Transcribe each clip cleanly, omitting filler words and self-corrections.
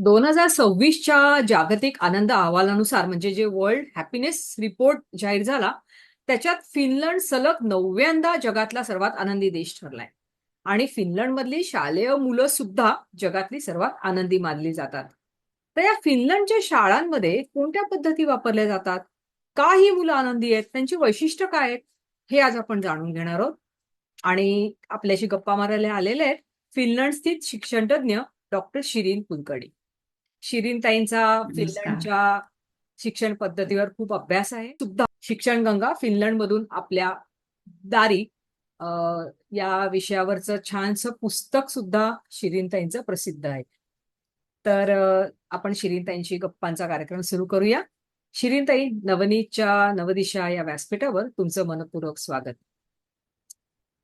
2026च्या जागतिक आनंद अहवालानुसार म्हणजे जे वर्ल्ड हॅपीनेस रिपोर्ट जाहीर झाला त्याच्यात फिनलंड सलग 9व्यांदा जगातला सर्वात आनंदी देश ठरलाय. आणि फिनलंडमधली शालेय मुलं सुद्धा जगातली सर्वात आनंदी मानली जातात. तर या फिनलंडच्या शाळांमध्ये कोणत्या पद्धती वापरल्या जातात, का ही मुलं आनंदी आहेत, त्यांची वैशिष्ट्य काय आहेत, हे आज आपण जाणून घेणार आहोत. आणि आपल्याशी गप्पा मारायला आलेले आहेत फिनलंड स्थित शिक्षणतज्ञ डॉक्टर शिरीन कुलकर्णी. शिरीनताईंचा नमस्कार. फिनलंडच्या शिक्षण पद्धतीवर खूप अभ्यास आहे सुद्धा. शिक्षण गंगा फिनलंडमधून आपल्या दारी अ, या विषयावरचं छानसं पुस्तक सुद्धा शिरीनताईंचं प्रसिद्ध आहे. तर आपण शिरीनताईंशी गप्पांचा कार्यक्रम सुरू करूया. शिरीनताई, नवनीतच्या नवदिशा या व्यासपीठावर तुमचं मनपूर्वक स्वागत.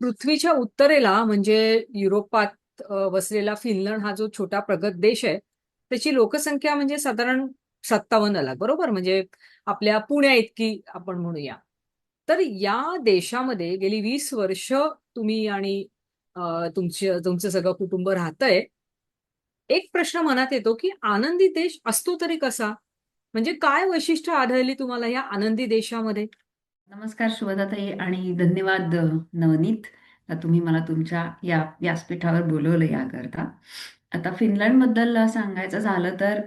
पृथ्वीच्या उत्तरेला म्हणजे युरोपात वसलेला फिनलंड हा जो छोटा प्रगत देश आहे, त्याची लोकसंख्या म्हणजे साधारण 57 लाख, बरोबर? म्हणजे आपल्या पुण्या इतकी आपण म्हणूया. तर या देशामध्ये गेली 20 वर्ष तुम्ही आणि तुमचं सगळं कुटुंब राहतंय. एक प्रश्न मनात येतो की आनंदी देश असतो तरी कसा? म्हणजे काय वैशिष्ट्य आढळली तुम्हाला या आनंदी देशामध्ये? नमस्कार शुभदाताई आणि धन्यवाद नवनीत. तुम्ही मला तुमच्या या व्यासपीठावर बोलवलं याकरता. आता फिनलंडबद्दल सांगायचं झालं तर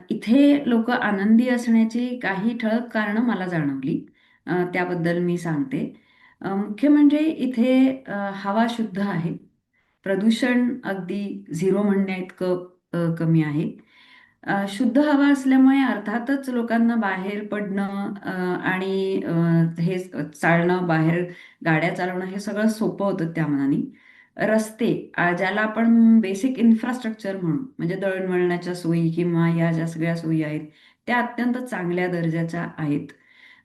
इथे लोक आनंदी असण्याची काही ठळक कारणं मला जाणवली. त्याबद्दल मी सांगते. मुख्य म्हणजे इथे हवा शुद्ध आहे. प्रदूषण अगदी झिरो म्हणण्या इतकं कमी आहे. शुद्ध हवा असल्यामुळे अर्थातच लोकांना बाहेर पडणं आणि हे चालणं, बाहेर गाड्या चालवणं हे सगळं सोपं होतं त्या मानाने. रस्ते ज्याला आपण बेसिक इन्फ्रास्ट्रक्चर म्हणू, म्हणजे दळणवळणाच्या सोयी किंवा या ज्या सगळ्या सोयी आहेत त्या अत्यंत चांगल्या दर्जाच्या आहेत.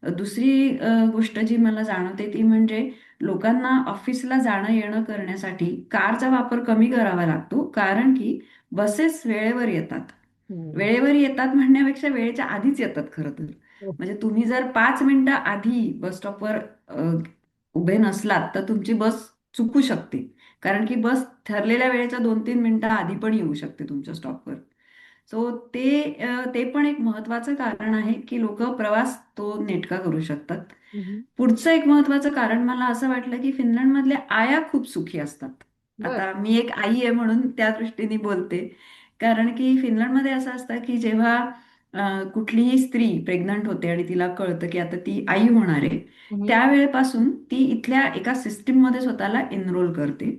दुसरी गोष्ट जी मला जाणवते ती म्हणजे लोकांना ऑफिसला जाणं येणं करण्यासाठी कारचा वापर कमी करावा लागतो, कारण की बसेस वेळेवर येतात. हम्म. वेळेवर येतात म्हणण्यापेक्षा वेळेच्या आधीच येतात खरं तर. हो. म्हणजे तुम्ही जर 5 मिनिटं आधी बस स्टॉपवर उभे नसलात तर तुमची बस चुकू शकते. कारण की बस ठरलेल्या वेळेच्या 2-3 मिनिटं आधी पण येऊ शकते तुमच्या स्टॉपवर. सो ते पण एक महत्वाचं कारण आहे की लोक प्रवास तो नेटका करू शकतात. हम्म. पुढचं एक महत्वाचं कारण मला असं वाटलं की फिनलंडमधल्या आया खूप सुखी असतात. बर. आता मी एक आई आहे म्हणून त्या दृष्टीने बोलते. कारण की फिनलंडमध्ये असं असतं की जेव्हा कुठलीही स्त्री प्रेग्नंट होते आणि तिला कळतं की आता ती आई होणार आहे, हम्म. त्यावेळेपासून ती इथल्या एका सिस्टीममध्ये स्वतःला एनरोल करते.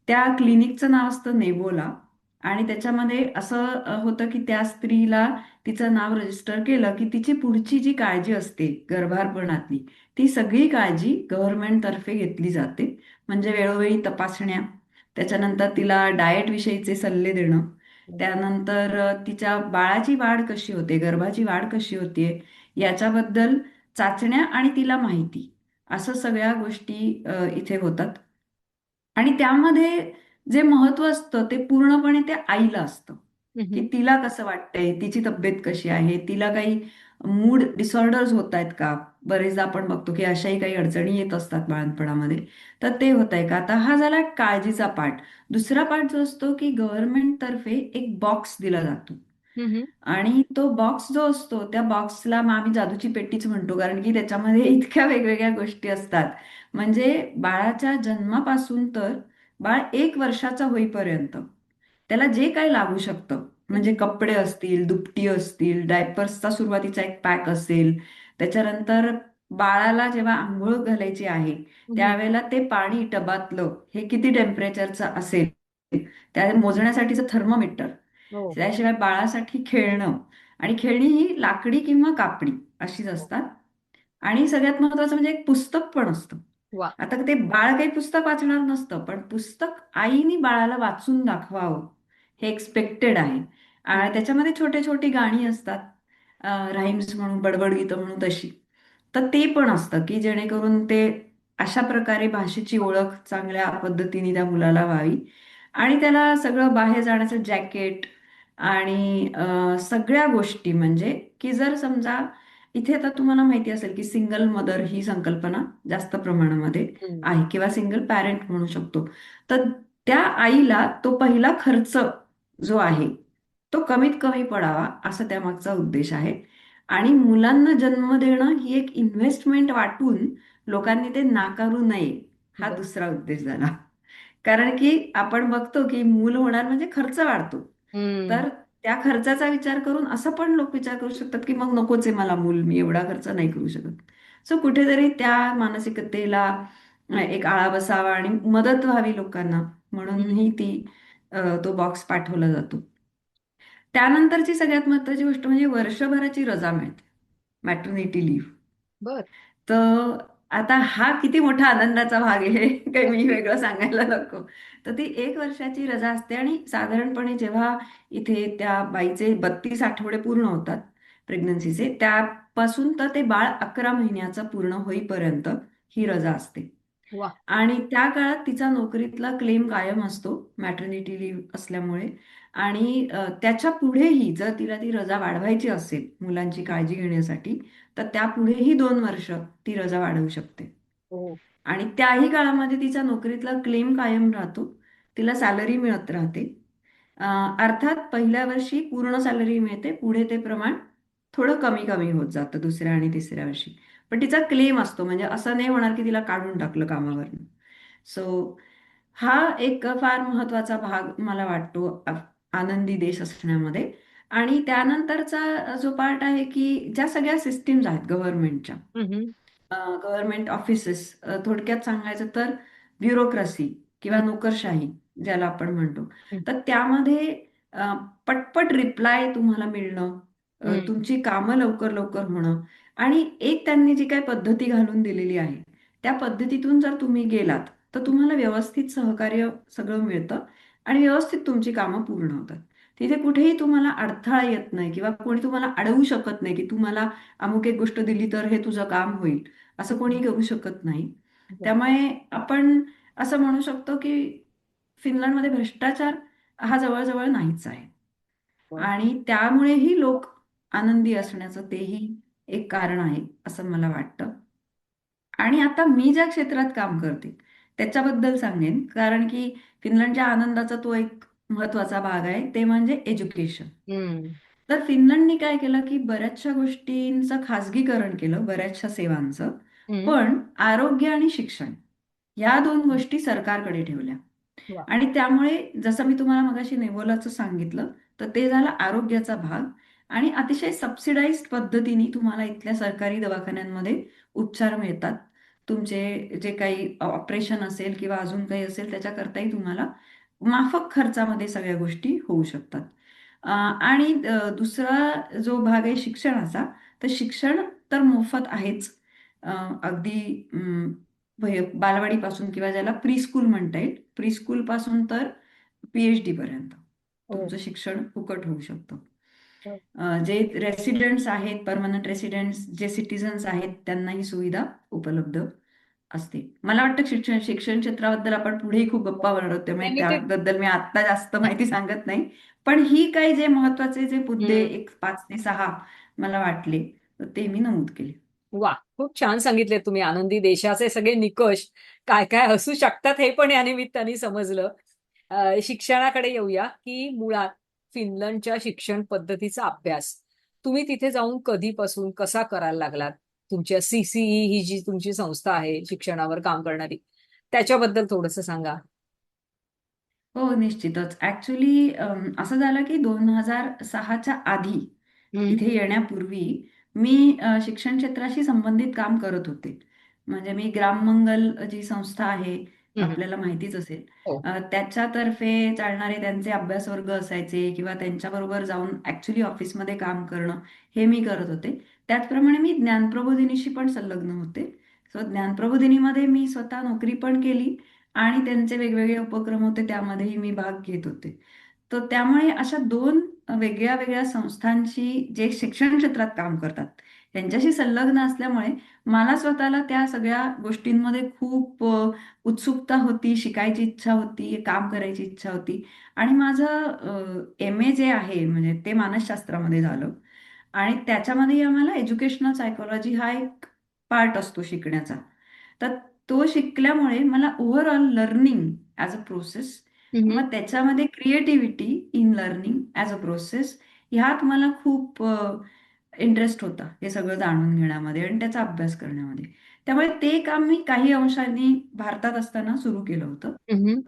त्या क्लिनिकचं नाव असतं नेबोला. आणि त्याच्यामध्ये असं होतं की त्या स्त्रीला तिचं नाव रजिस्टर केलं की तिची पुढची जी काळजी असते गर्भारपणातली, ती सगळी काळजी गव्हर्नमेंट तर्फे घेतली जाते. म्हणजे वेळोवेळी तपासण्या, त्याच्यानंतर तिला डाएट विषयीचे सल्ले देणं, त्यानंतर तिच्या बाळाची वाढ कशी होते, गर्भाची वाढ कशी होतीये याच्याबद्दल चाचण्या आणि तिला माहिती, असं सगळ्या गोष्टी इथे होतात. आणि त्यामध्ये जे महत्व असतं ते पूर्णपणे त्या आईला असतं, की हम्म. तिला कसं वाटतंय, तिची तब्येत कशी आहे, तिला काही मूड डिसऑर्डर्स होत आहेत का. बरेचदा आपण बघतो की अशाही काही अडचणी येत असतात बाळंतपणामध्ये. तर ते होत आहे का. आता हा झाला एक काळजीचा पार्ट. दुसरा पार्ट जो असतो की गव्हर्नमेंट तर्फे एक बॉक्स दिला जातो. हम्म. आणि तो बॉक्स जो असतो त्या बॉक्सला मग आम्ही जादूची पेटीच म्हणतो, कारण की त्याच्यामध्ये इतक्या वेगवेगळ्या गोष्टी असतात. म्हणजे बाळाच्या जन्मापासून तर बाळ 1 वर्षाचा होईपर्यंत त्याला जे काही लागू शकतं, म्हणजे हम्म. कपडे असतील, दुपटी असतील, डायपर्सचा सुरुवातीचा एक पॅक असेल, त्याच्यानंतर बाळाला जेव्हा आंघोळ घालायची आहे हम्म. त्यावेळेला ते पाणी टबातलं हे किती टेम्परेचरचं असेल त्या मोजण्यासाठीचं थर्मोमीटर, हो. त्याशिवाय बाळासाठी खेळणं, आणि खेळणी ही लाकडी किंवा कापडी अशीच हो. असतात. आणि सगळ्यात महत्वाचं म्हणजे एक पुस्तक पण असतं. वा. आता ते बाळ काही पुस्तक वाचणार नसतं, पण पुस्तक आईनी बाळाला वाचून दाखवावं हे एक्सपेक्टेड आहे. आणि त्याच्यामध्ये छोटे छोटी गाणी असतात, राईम्स म्हणून, बडबड गीतं म्हणून तशी. तर ते पण असतं की जेणेकरून ते अशा प्रकारे भाषेची ओळख चांगल्या पद्धतीने त्या मुलाला व्हावी. आणि त्याला सगळं बाहेर जाण्याचं जॅकेट आणि सगळ्या गोष्टी, म्हणजे की जर समजा इथे आता तुम्हाला माहिती असेल की सिंगल मदर ही संकल्पना जास्त प्रमाणामध्ये हम्म. आहे, किंवा सिंगल पॅरेंट म्हणू शकतो. तर त्या आईला तो पहिला खर्च जो आहे तो कमीत कमी पडावा असा त्यामागचा उद्देश आहे. आणि मुलांना जन्म देणं ही एक इन्व्हेस्टमेंट वाटून लोकांनी ते नाकारू नये, हा बर. दुसरा उद्देश झाला. कारण की आपण बघतो की मूल होणार म्हणजे खर्च वाढतो. हम्म. तर त्या खर्चाचा विचार करून असं पण लोक विचार करू शकतात की मग नकोच आहे मला मूल, मी एवढा खर्च नाही करू शकत. सो कुठेतरी त्या मानसिकतेला एक आळा बसावा आणि मदत व्हावी लोकांना, म्हणूनही तो बॉक्स पाठवला जातो. त्यानंतरची सगळ्यात महत्त्वाची गोष्ट म्हणजे वर्षभराची रजा मिळते, मॅटर्निटी लिव्ह. बर. तर आता हा किती मोठा आनंदाचा भाग आहे, काही मी वेगळं सांगायला नको. तर ती 1 वर्षाची रजा असते आणि साधारणपणे जेव्हा इथे त्या बाईचे 32 आठवडे पूर्ण होतात प्रेग्नन्सीचे, त्यापासून तर ते बाळ 11 महिन्याचं पूर्ण होईपर्यंत ही रजा असते. वा. आणि त्या काळात तिचा नोकरीतला क्लेम कायम असतो, मॅटर्निटी लिव्ह असल्यामुळे. आणि त्याच्या पुढेही जर तिला ती रजा वाढवायची असेल मुलांची काळजी घेण्यासाठी, तर त्यापुढेही 2 वर्ष ती रजा वाढवू शकते. हो. आणि त्याही काळामध्ये तिचा नोकरीतला क्लेम कायम राहतो, तिला सॅलरी मिळत राहते. अर्थात पहिल्या वर्षी पूर्ण सॅलरी मिळते, पुढे ते प्रमाण थोडं कमी कमी होत जातं दुसऱ्या आणि तिसऱ्या वर्षी. पण तिचा क्लेम असतो, म्हणजे असं नाही होणार की तिला काढून टाकलं कामावरनं. सो हा एक फार महत्वाचा भाग मला वाटतो आनंदी देश असण्यामध्ये. आणि त्यानंतरचा जो पार्ट आहे की ज्या सगळ्या सिस्टीम्स आहेत गव्हर्नमेंटच्या, हम्म. गव्हर्नमेंट ऑफिसेस, थोडक्यात सांगायचं तर ब्युरोक्रेसी किंवा हम्म. नोकरशाही ज्याला आपण म्हणतो, हम्म. तर त्यामध्ये अ, पटपट रिप्लाय तुम्हाला मिळणं, हम्म. तुमची कामं लवकर लवकर होणं, आणि एक त्यांनी जी काही पद्धती घालून दिलेली आहे त्या पद्धतीतून जर तुम्ही गेलात तर तुम्हाला व्यवस्थित सहकार्य सगळं मिळतं आणि व्यवस्थित तुमची कामं पूर्ण होतात. तिथे कुठेही तुम्हाला अडथळा येत नाही किंवा कोणी तुम्हाला अडवू शकत नाही की तुम्हाला अमुक एक गोष्ट दिली तर हे तुझं काम होईल, असं कोणी करू शकत नाही. बर. त्यामुळे आपण असं म्हणू शकतो की फिनलंडमध्ये भ्रष्टाचार हा जवळजवळ नाहीच आहे. बर. आणि त्यामुळेही लोक आनंदी असण्याचं तेही एक कारण आहे असं मला वाटतं. आणि आता मी ज्या क्षेत्रात काम करते त्याच्याबद्दल सांगेन, कारण की फिनलंडच्या आनंदाचा तो एक महत्वाचा भाग आहे, ते म्हणजे एज्युकेशन. हम्म. तर फिनलंडने काय केलं की बऱ्याचशा गोष्टींचं खाजगीकरण केलं, बऱ्याचशा सेवांचं. हम्म. पण आरोग्य आणि शिक्षण या 2 गोष्टी सरकारकडे ठेवल्या. वा. आणि त्यामुळे जसं मी तुम्हाला मगाशी नेवोलाचं सांगितलं, तर ते झालं आरोग्याचा भाग. आणि अतिशय सबसिडाइज्ड पद्धतीने तुम्हाला इथल्या सरकारी दवाखान्यांमध्ये उपचार मिळतात. तुमचे जे काही ऑपरेशन असेल किंवा अजून काही असेल त्याच्याकरताही तुम्हाला माफक खर्चामध्ये सगळ्या गोष्टी होऊ शकतात. आणि दुसरा जो भाग आहे शिक्षणाचा, तर शिक्षण तर मोफत आहेच. अगदी बालवाडीपासून किंवा ज्याला प्री स्कूल म्हणता येईल, प्री स्कूल पासून तर PhD पर्यंत हो. तुमचं शिक्षण फुकट होऊ शकतं. हो. जे रेसिडेंट्स आहेत, परमनंट रेसिडेंट्स जे सिटीजन्स आहेत, त्यांना ही सुविधा उपलब्ध असते. मला वाटतं शिक्षण शिक्षण क्षेत्राबद्दल आपण पुढेही खूप गप्पा मारणार आहोत, त्यामुळे त्यांनी ते. त्याबद्दल मी आत्ता जास्त माहिती सांगत नाही. पण ही काही जे महत्वाचे जे मुद्दे हम्म. एक 5 ते 6 मला वाटले, तर ते मी नमूद केले. वा. खूप छान सांगितले तुम्ही. आनंदी देशाचे सगळे निकष काय काय असू शकतात हे पण या निमित्ताने समजलं. शिक्षणाकडे येऊया की मुळात फिनलंडच्या शिक्षण पद्धतीचा अभ्यास तुम्ही तिथे जाऊन कधीपासून कसा करायला लागलात? तुमच्या CCE ही जी तुमची संस्था आहे शिक्षणावर काम करणारी, त्याच्याबद्दल थोडंसं सांगा. हो, निश्चितच. ॲक्चुअली असं झालं की 2006च्या आधी, हम्म. इथे येण्यापूर्वी मी शिक्षण क्षेत्राशी संबंधित काम करत होते. म्हणजे मी ग्राममंगल जी संस्था आहे, हम्म. आपल्याला माहितीच असेल. हो. त्याच्यातर्फे चालणारे त्यांचे अभ्यासवर्ग असायचे किंवा त्यांच्याबरोबर जाऊन ॲक्चुअली ऑफिसमध्ये काम करणं, हे मी करत होते. त्याचप्रमाणे मी ज्ञानप्रबोधिनीशी पण संलग्न होते. सो ज्ञानप्रबोधिनीमध्ये मी स्वतः नोकरी पण केली आणि त्यांचे वेगवेगळे उपक्रम होते त्यामध्येही मी भाग घेत होते. तर त्यामुळे अशा 2 वेगळ्या वेगळ्या संस्थांशी जे शिक्षण क्षेत्रात काम करतात त्यांच्याशी संलग्न असल्यामुळे मला स्वतःला त्या सगळ्या गोष्टींमध्ये खूप उत्सुकता होती, शिकायची इच्छा होती, काम करायची इच्छा होती. आणि माझं MA जे आहे म्हणजे ते मानसशास्त्रामध्ये झालं. आणि त्याच्यामध्ये आम्हाला एज्युकेशनल सायकोलॉजी हा एक पार्ट असतो शिकण्याचा. तर तो शिकल्यामुळे मला overall learning as a process हम्म. मग त्याच्यामध्ये creativity in learning as a process ह्यात मला खूप इंटरेस्ट होता, हे सगळं जाणून घेण्यामध्ये आणि त्याचा अभ्यास करण्यामध्ये. त्यामुळे ते काम मी काही अंशांनी भारतात असताना सुरू केलं होतं. हम्म.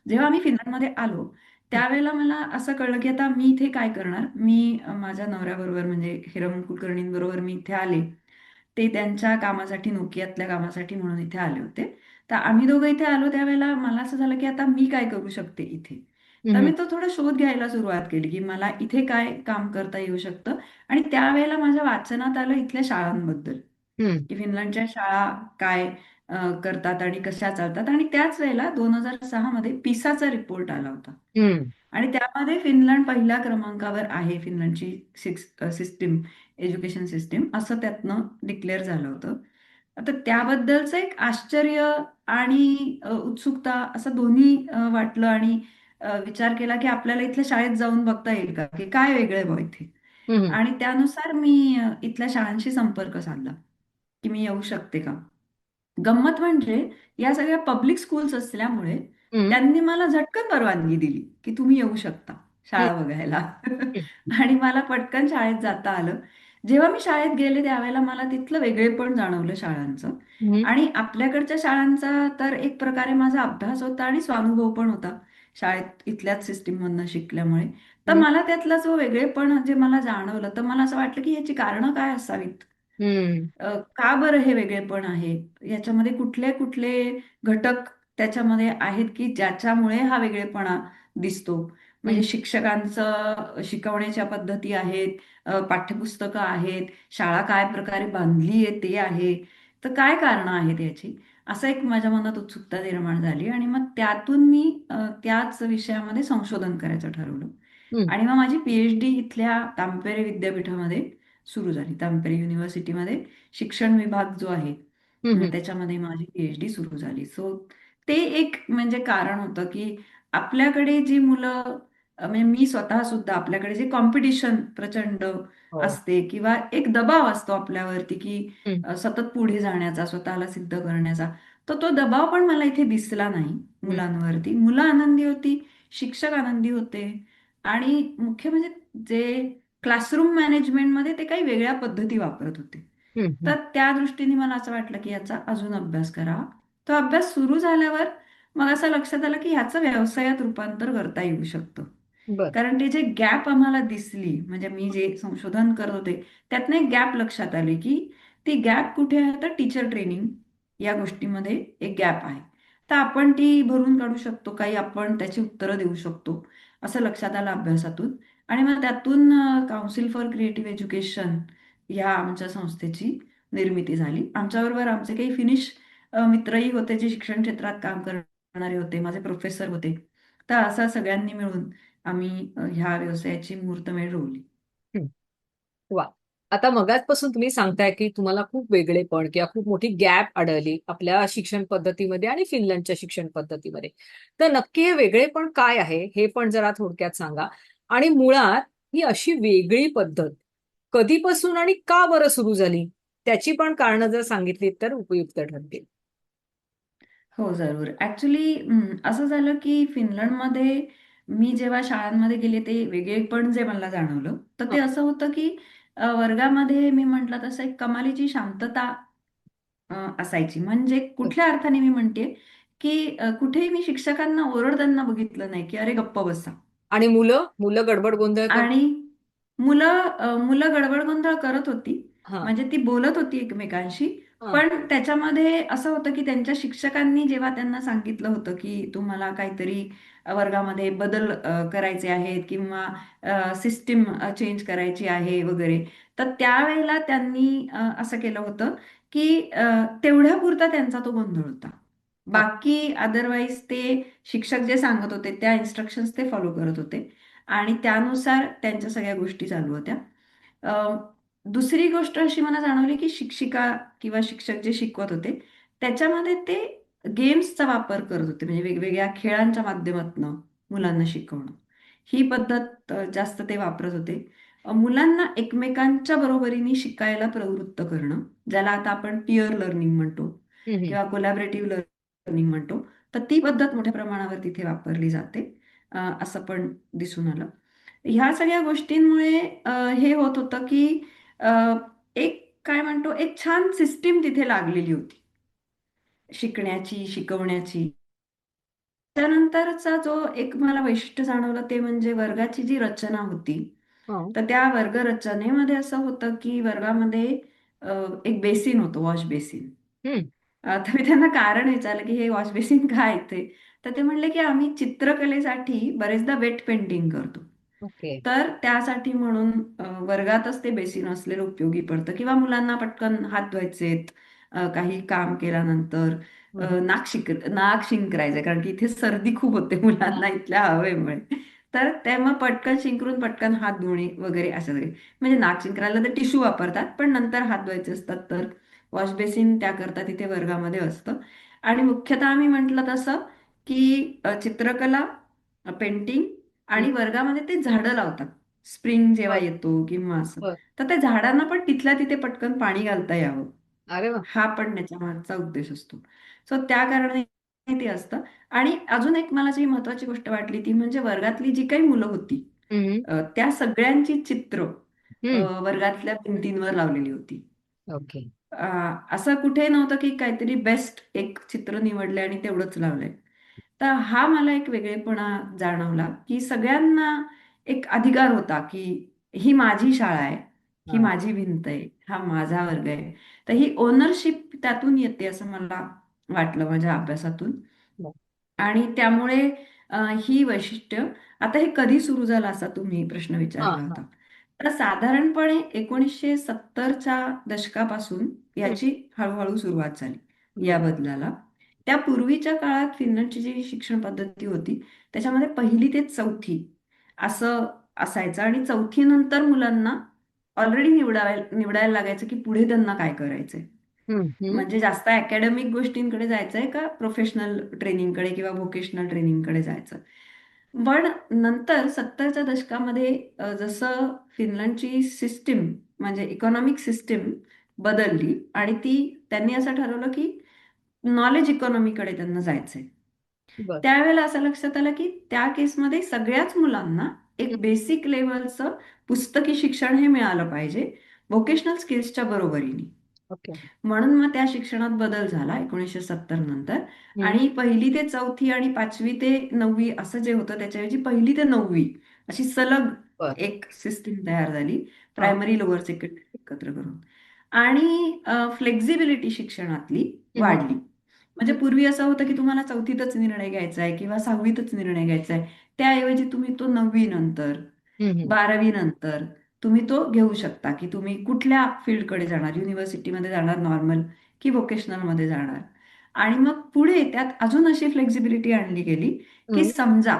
जेव्हा आम्ही फिनलंडमध्ये आलो त्यावेळेला मला असं कळलं की आता मी इथे काय करणार. मी माझ्या नवऱ्याबरोबर म्हणजे हिरम कुलकर्णींबरोबर मी इथे आले. ते त्यांच्या कामासाठी, नोकियातल्या कामासाठी म्हणून इथे आले होते. तर आम्ही दोघं इथे आलो त्यावेळेला मला असं झालं की आता मी काय करू शकते इथे. तर हम्म. मी तो थोडा शोध घ्यायला सुरुवात केली की मला इथे काय काम करता येऊ शकतं. आणि त्यावेळेला माझ्या वाचनात आलं इथल्या शाळांबद्दल, हम्म. की फिनलंडच्या शाळा काय करतात आणि कशा चालतात. आणि त्याच वेळेला 2006 मध्ये पिसाचा रिपोर्ट आला होता. हम्म. आणि त्यामध्ये फिनलंड पहिल्या क्रमांकावर आहे, फिनलंडची सिस्टीम, एज्युकेशन सिस्टीम असं त्यातनं डिक्लेअर झालं होतं. आता त्याबद्दलचं एक आश्चर्य आणि उत्सुकता असं दोन्ही वाटलं. आणि विचार केला की आपल्याला इथल्या शाळेत जाऊन बघता येईल का, की काय वेगळं आहे बुवा इथे. हम्म. आणि त्यानुसार मी इथल्या शाळांशी संपर्क साधला की मी येऊ शकते का. गंमत म्हणजे या सगळ्या पब्लिक स्कूल्स असल्यामुळे हम्म. त्यांनी मला झटकन परवानगी दिली की तुम्ही येऊ शकता हम्म. शाळा बघायला. हम्म. आणि मला पटकन शाळेत जाता आलं. जेव्हा मी शाळेत गेले त्यावेळेला मला तिथलं वेगळेपण जाणवलं शाळांचं. हम्म. आणि आपल्याकडच्या शाळांचा तर एक प्रकारे माझा अभ्यास होता आणि स्वानुभव पण होता शाळेत इथल्याच सिस्टीम मधनं शिकल्यामुळे. तर हम्म. मला त्यातला जो वेगळेपण जे मला जाणवलं तर मला असं वाटलं की याची कारणं काय असावीत. हम्म. का बरं हे वेगळेपण आहे. याच्यामध्ये कुठले कुठले घटक त्याच्यामध्ये आहेत की ज्याच्यामुळे हा वेगळेपणा दिसतो. म्हणजे हम्म. शिक्षकांचं शिकवण्याच्या पद्धती आहेत, पाठ्यपुस्तकं आहेत, शाळा काय प्रकारे बांधली आहे ते आहे. तर काय कारणं आहेत याची, असं एक माझ्या मनात उत्सुकता निर्माण झाली. आणि मग त्यातून मी त्याच विषयामध्ये संशोधन करायचं ठरवलं. हम्म. आणि मग माझी पीएचडी इथल्या तांपेरे विद्यापीठामध्ये सुरू झाली. तांपेरे युनिव्हर्सिटीमध्ये शिक्षण विभाग जो आहे हम्म. त्याच्यामध्ये माझी पीएचडी सुरू झाली. सो ते एक म्हणजे कारण होतं की आपल्याकडे जी मुलं म्हणजे मी स्वतः सुद्धा आपल्याकडे जे कॉम्पिटिशन प्रचंड हो. असते किंवा एक दबाव असतो आपल्यावरती की हम्म. सतत पुढे जाण्याचा, स्वतःला सिद्ध करण्याचा. तर तो दबाव पण मला इथे दिसला नाही हम्म. मुलांवरती. मुलं आनंदी होती, शिक्षक आनंदी होते. आणि मुख्य म्हणजे जे क्लासरूम मॅनेजमेंटमध्ये ते काही वेगळ्या पद्धती वापरत होते. हम्म. तर त्या दृष्टीने मला असं वाटलं की याचा अजून अभ्यास करावा. तो अभ्यास सुरू झाल्यावर मग असं लक्षात आलं की ह्याचं व्यवसायात रूपांतर करता येऊ शकतं. बर. कारण ते जे गॅप आम्हाला दिसली, म्हणजे मी जे संशोधन करत होते त्यातनं एक गॅप लक्षात आली की ती गॅप कुठे आहे, तर टीचर ट्रेनिंग या गोष्टीमध्ये एक गॅप आहे. तर आपण ती भरून काढू शकतो, काही आपण त्याची उत्तरं देऊ शकतो असं लक्षात आलं अभ्यासातून. आणि मग त्यातून काउन्सिल फॉर क्रिएटिव्ह एज्युकेशन ह्या आमच्या संस्थेची निर्मिती झाली. आमच्याबरोबर आमचे काही फिनिश मित्रही होते जे शिक्षण क्षेत्रात काम करणारे होते, माझे प्रोफेसर होते. तर असं सगळ्यांनी मिळून आम्ही ह्या व्यवसायाची मुहूर्तमेढ रोवली. हम्म. वा. आता मगाचपासून तुम्ही सांगताय की तुम्हाला खूप वेगळेपण किंवा खूप मोठी गॅप आढळली आपल्या शिक्षण पद्धतीमध्ये आणि फिनलंडच्या शिक्षण पद्धतीमध्ये. तर नक्की हे वेगळेपण काय आहे हे पण जरा थोडक्यात सांगा. आणि मुळात ही अशी वेगळी पद्धत कधीपासून आणि का बरं सुरू झाली त्याची पण कारणं जर सांगितली तर उपयुक्त ठरतील. हो, जरूर. ॲक्चुअली असं झालं की फिनलंडमध्ये मी जेव्हा शाळांमध्ये गेले ते वेगळेपण जे मला जाणवलं, तर ते हं. असं होतं की वर्गामध्ये मी म्हटलं तसं एक कमालीची शांतता असायची. म्हणजे हं. कुठल्या अर्थाने मी म्हणते की कुठेही मी शिक्षकांना ओरडताना बघितलं नाही की "अरे गप्प बसा." आणि मुलं मुलं गडबड गोंधळ करतात. आणि मुलं गडबड गोंधळ करत होती. हा. म्हणजे ती बोलत होती एकमेकांशी. हा. पण त्याच्यामध्ये असं होतं की त्यांच्या शिक्षकांनी जेव्हा त्यांना सांगितलं होतं की तुम्हाला काहीतरी वर्गामध्ये बदल करायचे आहेत किंवा सिस्टीम चेंज करायची आहे वगैरे, तर त्यावेळेला त्यांनी असं केलं होतं की तेवढ्यापुरता त्यांचा तो गोंधळ होता. हा. बाकी अदरवाईज ते शिक्षक जे सांगत होते त्या इन्स्ट्रक्शन्स ते फॉलो करत होते. आणि त्यानुसार त्यांच्या सगळ्या गोष्टी चालू होत्या. अ, दुसरी गोष्ट अशी मला जाणवली की शिक्षिका किंवा शिक्षक जे शिकवत होते त्याच्यामध्ये ते गेम्सचा वापर करत होते. म्हणजे वेगवेगळ्या खेळांच्या माध्यमातून मुलांना शिकवणं. ही पद्धत जास्त ते वापरत होते. मुलांना एकमेकांच्या बरोबरीने शिकायला प्रवृत्त करणं, ज्याला आता आपण पिअर लर्निंग म्हणतो हम्म. किंवा कोलॅबरेटिव्ह लर्निंग म्हणतो. तर ती पद्धत मोठ्या प्रमाणावर तिथे वापरली जाते. असं पण दिसून आलं. ह्या सगळ्या गोष्टींमुळे हे होत होतं की अ, एक काय म्हणतो, एक छान सिस्टीम तिथे लागलेली होती शिकण्याची, शिकवण्याची. त्यानंतरचा जो एक मला वैशिष्ट्य जाणवलं ते म्हणजे वर्गाची जी रचना होती. हा. तर त्या वर्ग रचनेमध्ये असं होतं की वर्गामध्ये एक बेसिन होतं, वॉश बेसिन. हम्म. तर मी त्यांना कारण विचारलं की हे वॉश बेसिन काय इथे? तर ते म्हणले की आम्ही चित्रकलेसाठी बरेचदा वेट पेंटिंग करतो. ओके. तर त्यासाठी म्हणून वर्गातच ते बेसिन असलेलं उपयोगी पडतं किंवा मुलांना पटकन हात धुवायचेत, काही काम केल्यानंतर नाक शिंकरायचं कारण की इथे सर्दी खूप होते मुलांना इथल्या हवेमुळे. तर ते मग पटकन शिंकरून पटकन हात धुणे वगैरे असं वगैरे. म्हणजे नाक शिंकरायला तर टिश्यू वापरतात पण नंतर हात धुवायचे असतात तर वॉश बेसिन त्याकरता तिथे वर्गामध्ये असतं. आणि मुख्यतः आम्ही म्हटलं तसं की चित्रकला, पेंटिंग आणि वर्गामध्ये ते झाडं लावतात. स्प्रिंग जेव्हा बर. येतो किंवा असं, बर. तर त्या झाडांना पण तिथल्या तिथे पटकन पाणी घालता यावं. अरे वा. हा पण त्याच्या मागचा उद्देश असतो. सो त्या कारणाने ते असतं. आणि अजून एक मला जी महत्वाची गोष्ट वाटली ती म्हणजे वर्गातली जी काही मुलं होती, हम्म. त्या सगळ्यांची चित्र हम्म. वर्गातल्या भिंतींवर लावलेली होती. ओके. असं कुठे नव्हतं की काहीतरी बेस्ट एक चित्र निवडलंय आणि तेवढंच लावलंय. तर हा मला एक वेगळेपणा जाणवला की सगळ्यांना एक अधिकार होता की ही माझी शाळा आहे, ही हा. माझी भिंत आहे, हा माझा वर्ग आहे. तर ही ओनरशिप त्यातून येते असं मला वाटलं माझ्या अभ्यासातून. बर. आणि त्यामुळे ही वैशिष्ट्य. आता हे कधी सुरू झालं असा तुम्ही प्रश्न हा. विचारला हा. होता. तर साधारणपणे 1970च्या दशकापासून हम्म. याची हळूहळू सुरुवात झाली या बर. बदलाला. त्या पूर्वीच्या काळात फिनलंडची जी शिक्षण पद्धती होती त्याच्यामध्ये पहिली ते चौथी असं असायचं आणि चौथी नंतर मुलांना ऑलरेडी निवडायला लागायचं की पुढे त्यांना काय करायचंय. हम्म. हम्म. म्हणजे जास्त अकॅडमिक गोष्टींकडे जायचंय का प्रोफेशनल ट्रेनिंगकडे किंवा व्होकेशनल ट्रेनिंगकडे जायचं. पण नंतर 70च्या दशकामध्ये जसं फिनलंडची सिस्टीम म्हणजे इकॉनॉमिक सिस्टीम बदलली आणि त्यांनी असं ठरवलं की नॉलेज इकॉनॉमीकडे त्यांना जायचंय. बर. त्यावेळेला असं लक्षात आलं की त्या केसमध्ये सगळ्याच मुलांना हम्म. एक बेसिक लेवलचं पुस्तकी शिक्षण हे मिळालं पाहिजे व्होकेशनल स्किल्सच्या बरोबरीने. ओके. म्हणून मग त्या शिक्षणात बदल झाला 1970 नंतर. हम्म. आणि पहिली ते चौथी आणि पाचवी ते नववी असं जे होतं त्याच्याऐवजी पहिली ते नववी अशी सलग बर. एक सिस्टीम तयार झाली, हा. प्रायमरी लोअर सेकंडरी एकत्र करून. आणि फ्लेक्झिबिलिटी शिक्षणातली हम्म. वाढली. म्हणजे पूर्वी असं होतं की तुम्हाला चौथीतच निर्णय घ्यायचा आहे किंवा सहावीतच निर्णय घ्यायचा आहे, त्याऐवजी तुम्ही तो नववी नंतर, हम्म. 12वी नंतर तुम्ही तो घेऊ शकता की तुम्ही कुठल्या फील्डकडे जाणार, युनिव्हर्सिटीमध्ये जाणार नॉर्मल की व्होकेशनलमध्ये जाणार. आणि मग पुढे त्यात अजून अशी फ्लेक्झिबिलिटी आणली गेली की हम्म. समजा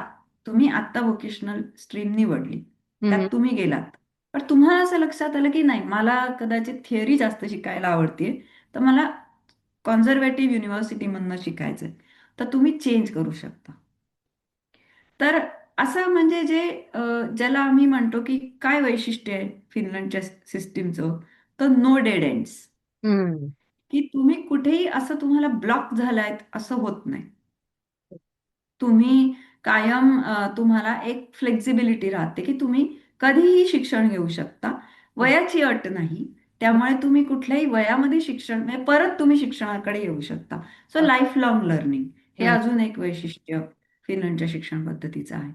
तुम्ही आत्ता व्होकेशनल स्ट्रीम निवडली, हम्म. त्यात तुम्ही गेलात, पण तुम्हाला असं लक्षात आलं की नाही मला कदाचित थिअरी जास्त शिकायला आवडते, तर मला कॉन्झर्वेटिव्ह युनिव्हर्सिटीमधनं शिकायचंय, तर तुम्ही चेंज करू शकता. तर असं म्हणजे ज्याला आम्ही म्हणतो की काय वैशिष्ट्य आहे फिनलंडच्या सिस्टीमचं, तर नो डेड एंड्स. हम्म. की तुम्ही कुठेही असं तुम्हाला ब्लॉक झालायत असं होत नाही. तुम्ही कायम तुम्हाला एक फ्लेक्झिबिलिटी राहते की तुम्ही कधीही शिक्षण घेऊ शकता. वयाची अट नाही. त्यामुळे तुम्ही कुठल्याही वयामध्ये शिक्षण म्हणजे परत तुम्ही शिक्षणाकडे येऊ शकता. सो लाईफ लॉंग लर्निंग हे हम्म. अजून एक वैशिष्ट्य फिनलंडच्या शिक्षण पद्धतीचं आहे.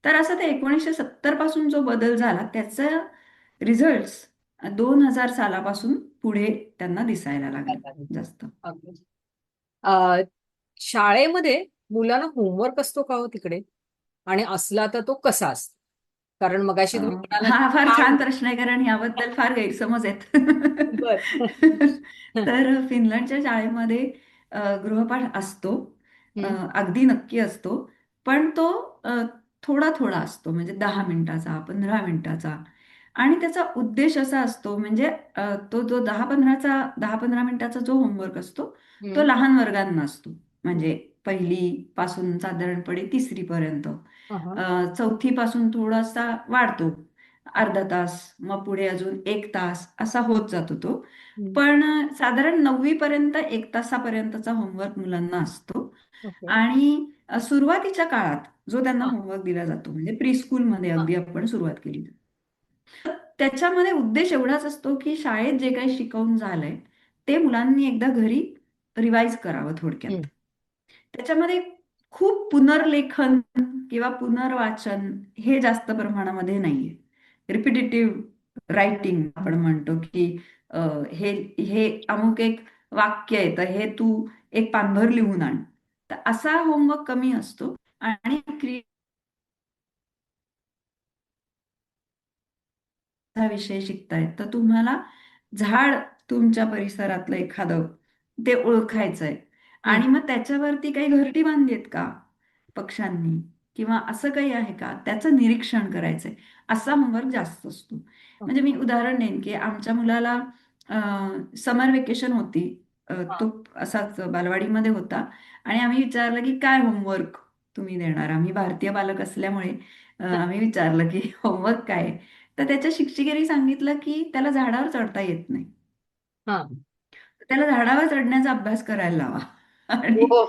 तर असं ते 1970 पासून जो बदल झाला त्याचा रिझल्ट्स 2000 सालापासून पुढे त्यांना दिसायला लागले जास्त. अगदी. अ, शाळेमध्ये मुलांना होमवर्क असतो का हो तिकडे? आणि असला तर तो कसा असतो? कारण मगाशी तुम्ही म्हणालात हा फार छान. छान प्रश्न आहे कारण याबद्दल फार गैरसमज आहेत. बर. तर फिनलंडच्या शाळेमध्ये गृहपाठ असतो. हम्म. अगदी नक्की असतो. पण तो अ, थोडा थोडा असतो म्हणजे 10 मिनिटाचा, 15 मिनिटाचा. आणि त्याचा उद्देश असा असतो म्हणजे तो जो 10-15 मिनिटाचा जो होमवर्क असतो तो हम्म. लहान वर्गांना असतो. म्हणजे पहिली पासून साधारणपणे तिसरी पर्यंत. अहं. चौथीपासून थोडासा वाढतो, अर्धा तास, मग पुढे अजून 1 तास असा होत जातो तो. हम्म. पण साधारण 9वी पर्यंत 1 तासापर्यंतचा होमवर्क मुलांना असतो. ओके. आणि सुरुवातीच्या काळात जो त्यांना हा होमवर्क दिला जातो, म्हणजे प्री स्कूलमध्ये हा अगदी आपण सुरुवात केली तर. त्याच्यामध्ये उद्देश एवढाच असतो की शाळेत जे काही शिकवून झालंय ते मुलांनी एकदा घरी रिवाइज करावं थोडक्यात. हम्म, त्याच्यामध्ये खूप पुनर्लेखन किंवा पुनर्वाचन हे जास्त प्रमाणामध्ये नाहीये. रिपिटेटिव्ह रायटिंग आपण म्हणतो की हे हे अमुक एक वाक्य आहे तर हे तू एक पानभर लिहून आण, तर असा होमवर्क कमी असतो. आणि हा विषय शिकतायत तर तुम्हाला झाड तुमच्या परिसरातलं एखादं ते ओळखायचंय हम्म, आणि मग त्याच्यावरती काही घरटी बांधलीत का पक्ष्यांनी किंवा असं काही आहे का त्याचं निरीक्षण करायचंय. असा होमवर्क जास्त असतो. म्हणजे मी उदाहरण देईन की आमच्या मुलाला समर वेकेशन होती. हा तो असाच बालवाडीमध्ये होता आणि आम्ही विचारलं की काय होमवर्क तुम्ही देणार. आम्ही भारतीय बालक असल्यामुळे आम्ही विचारलं की होमवर्क काय आहे? तर त्याच्या शिक्षिकेने सांगितलं की त्याला झाडावर चढता येत नाही, हा त्याला झाडावर चढण्याचा अभ्यास करायला लावा. आणि हो.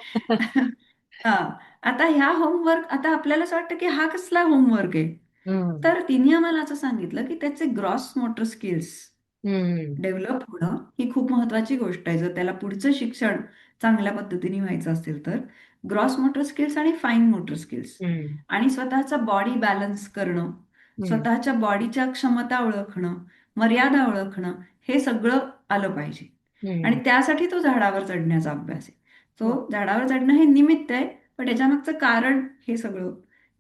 हा, आता ह्या होमवर्क, आता आपल्याला असं वाटतं की हा कसला होमवर्क आहे. हम्म, तर तिने आम्हाला असं सांगितलं की त्याचे ग्रॉस मोटर स्किल्स हम्म, डेव्हलप होणं ही खूप महत्वाची गोष्ट आहे. जर त्याला पुढचं शिक्षण चांगल्या पद्धतीने व्हायचं असेल तर ग्रॉस मोटर स्किल्स आणि फाईन मोटर स्किल्स हम्म, आणि स्वतःचा बॉडी बॅलन्स करणं, हम्म, स्वतःच्या बॉडीच्या क्षमता ओळखणं, मर्यादा ओळखणं, हे सगळं आलं पाहिजे. आणि हम्म. त्यासाठी तो झाडावर चढण्याचा अभ्यास आहे. वा. तो झाडावर चढणं हे निमित्त आहे, पण त्याच्यामागचं कारण हे सगळं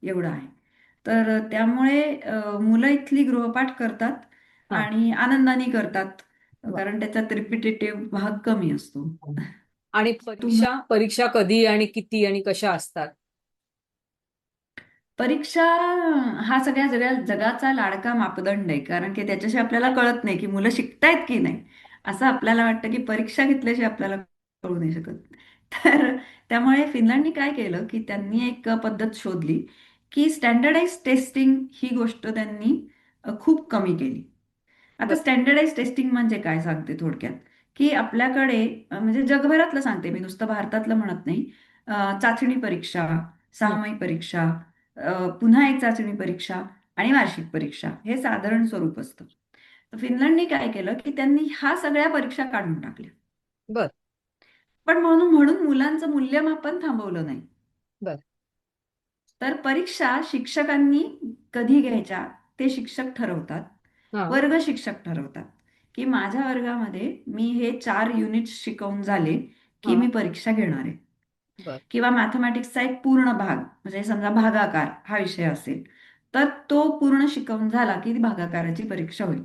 एवढं आहे. तर त्यामुळे मुलं इथली गृहपाठ करतात हा आणि आनंदाने करतात, वा. कारण त्याच्यात रिपिटेटिव्ह भाग कमी असतो. आणि तुम्हा परीक्षा परीक्षा कधी आणि किती आणि कशा असतात? परीक्षा हा सगळ्या सगळ्या जगाचा लाडका मापदंड आहे, कारण की त्याच्याशिवाय आपल्याला कळत नाही की मुलं शिकतायत की नाही. असं आपल्याला वाटतं की परीक्षा घेतल्याशिवाय आपल्याला कळू नाही शकत. तर त्यामुळे फिनलंडनी काय केलं की त्यांनी एक पद्धत शोधली की स्टँडर्डाइज टेस्टिंग ही गोष्ट त्यांनी खूप कमी केली. आता बर. स्टँडर्डाइज टेस्टिंग म्हणजे काय सांगते थोडक्यात, की आपल्याकडे म्हणजे जगभरातलं सांगते मी, नुसतं भारतातलं म्हणत नाही. चाचणी परीक्षा, हम्म, सहामाही परीक्षा, पुन्हा एक चाचणी परीक्षा आणि वार्षिक परीक्षा हे साधारण स्वरूप असतं. तर फिनलंडने काय केलं की त्यांनी ह्या सगळ्या परीक्षा काढून टाकल्या. बर. पण म्हणून म्हणून मुलांचं मूल्यमापन थांबवलं नाही. बर. तर परीक्षा शिक्षकांनी कधी घ्यायच्या ते शिक्षक ठरवतात. हा वर्ग शिक्षक ठरवतात की माझ्या वर्गामध्ये मी हे 4 युनिट्स शिकवून झाले की हा मी परीक्षा घेणार आहे. बर. किंवा मॅथमॅटिक्सचा एक पूर्ण भाग, म्हणजे समजा भागाकार हा विषय असेल तर तो पूर्ण शिकवून झाला की भागाकाराची परीक्षा होईल.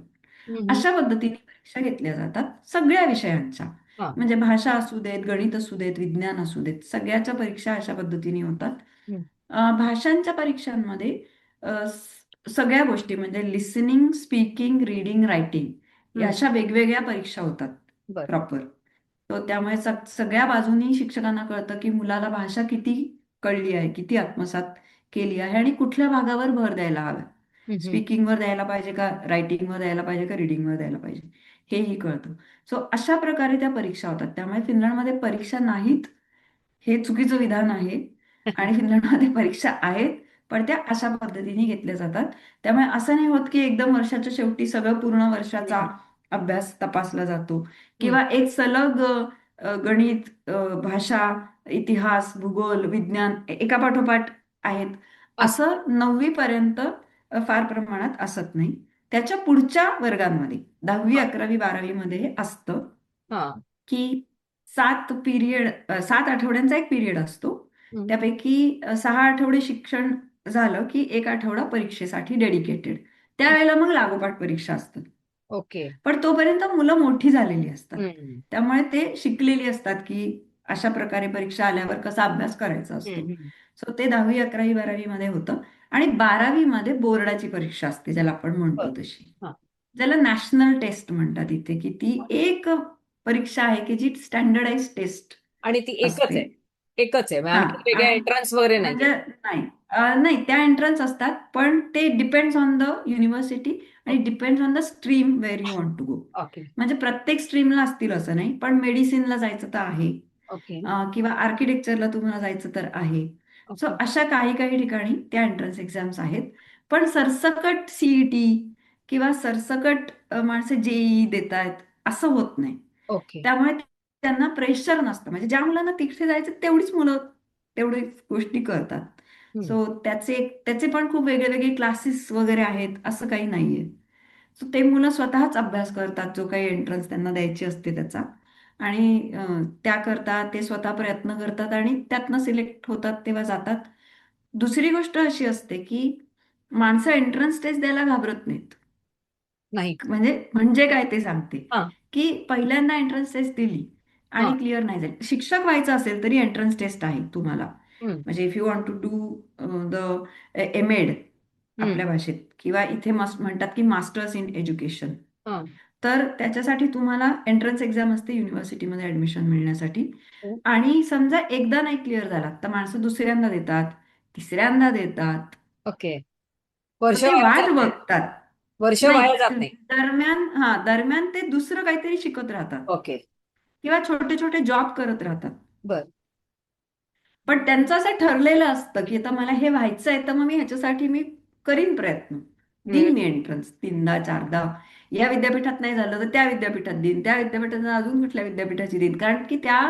हम्म, अशा पद्धतीने परीक्षा घेतल्या जातात सगळ्या विषयांच्या. हा म्हणजे भाषा असू देत, गणित असू देत, विज्ञान असू देत, सगळ्याच्या परीक्षा अशा पद्धतीने होतात. हम्म, भाषांच्या परीक्षांमध्ये सगळ्या गोष्टी म्हणजे लिसनिंग, स्पीकिंग, रीडिंग, रायटिंग या हम्म, अशा वेगवेगळ्या परीक्षा होतात बर. प्रॉपर. तर त्यामुळे सगळ्या बाजूनी शिक्षकांना कळतं की मुलाला भाषा किती कळली आहे, किती आत्मसात केली आहे आणि कुठल्या भागावर भर द्यायला हवा. हम्म, स्पीकिंगवर द्यायला पाहिजे का, रायटिंगवर द्यायला पाहिजे का, रिडिंगवर द्यायला पाहिजे, हेही कळतं. सो अशा प्रकारे त्या परीक्षा होतात. त्यामुळे फिनलंडमध्ये परीक्षा नाहीत हे चुकीचं विधान आहे आणि फिनलंडमध्ये परीक्षा आहेत, पण त्या अशा पद्धतीने घेतल्या जातात. त्यामुळे असं नाही होत की एकदम वर्षाच्या शेवटी सगळं पूर्ण वर्षाचा हम्म, अभ्यास तपासला जातो हम्म. किंवा एक सलग गणित, भाषा, इतिहास, भूगोल, विज्ञान एका पाठोपाठ आहेत अस. असं 9वी पर्यंत फार प्रमाणात असत नाही. त्याच्या पुढच्या वर्गांमध्ये 10वी, हा 11वी, 12वी मध्ये हे असतं हा की 7 आठवड्यांचा एक पिरियड असतो. हम्म, त्यापैकी 6 आठवडे शिक्षण झालं की एक आठवडा परीक्षेसाठी डेडिकेटेड. त्यावेळेला मग लागोपाठ परीक्षा असतात. ओके. पण तोपर्यंत मुलं मोठी झालेली असतात. हम्म, त्यामुळे ते शिकलेली असतात की अशा प्रकारे परीक्षा आल्यावर कसा अभ्यास करायचा असतो. हम्म. सो ते 10वी, 11वी, 12वी मध्ये होतं. आणि 12वी मध्ये बोर्डाची परीक्षा असते ज्याला आपण बर. म्हणतो तशी, हा ज्याला नॅशनल टेस्ट म्हणतात इथे, की ती एक परीक्षा आहे की जी स्टँडर्डाइज टेस्ट आणि ती एकच असते. आहे. एकच आहे म्हणजे हा, आणखी वेगळ्या आणि एंट्रन्स वगैरे नाहीये. म्हणजे नाही, नाही त्या एंट्रन्स असतात पण ते डिपेंड्स ऑन द युनिव्हर्सिटी आणि depends on the stream where you want to go. Okay. म्हणजे प्रत्येक स्ट्रीमला असतील असं नाही, पण मेडिसिनला जायचं तर आहे, ओके. किंवा आर्किटेक्चरला तुम्हाला जायचं तर आहे, सो ओके. अशा काही काही ठिकाणी त्या एंट्रन्स एक्झाम्स आहेत. पण सरसकट सीईटी किंवा सरसकट माणसं जेईई देत आहेत असं होत नाही. ओके. त्यामुळे त्यांना प्रेशर नसतं. म्हणजे ज्या मुलांना तिथे जायचं तेवढीच मुलं तेवढी गोष्टी करतात. हम्म. सो त्याचे त्याचे पण खूप वेगळे वेगळे क्लासेस वगैरे आहेत असं काही नाहीये. सो ते मुलं स्वतःच अभ्यास करतात जो काही एंट्रन्स त्यांना द्यायची असते त्याचा. आणि त्याकरता ते स्वतः प्रयत्न करतात आणि त्यातनं सिलेक्ट होतात तेव्हा जातात. दुसरी गोष्ट अशी असते की माणसं एंट्रन्स टेस्ट द्यायला घाबरत नाहीत. नाही. म्हणजे काय ते सांगते. हा. की पहिल्यांदा एंट्रन्स टेस्ट दिली हा. आणि क्लिअर नाही झाली. शिक्षक व्हायचं असेल तरी एंट्रन्स टेस्ट आहे तुम्हाला. हम्म. म्हणजे if you want to do the MEd hmm. आपल्या भाषेत किंवा इथे म्हणतात की मास्टर्स इन एज्युकेशन, हा. तर त्याच्यासाठी तुम्हाला एंट्रन्स एक्झाम असते युनिव्हर्सिटीमध्ये ऍडमिशन मिळण्यासाठी. हो. आणि समजा एकदा नाही क्लिअर झाला तर माणसं दुसऱ्यांदा देतात, तिसऱ्यांदा देतात. ओके. तर वर्ष ते वाया वाट जात नाही. बघतात. वर्ष नाही, वाया जात नाही. दरम्यान ते दुसरं काहीतरी शिकत राहतात ओके. किंवा छोटे छोटे जॉब करत राहतात. बर. पण त्यांचं असं ठरलेलं असतं की आता मला हे व्हायचं आहे तर मग मी ह्याच्यासाठी मी करीन प्रयत्न. हम्म. देईन मी एंट्रन्स 3दा 4दा. या विद्यापीठात नाही झालं तर त्या विद्यापीठात देईन, त्या विद्यापीठात अजून कुठल्या विद्यापीठाची देईन. कारण की त्या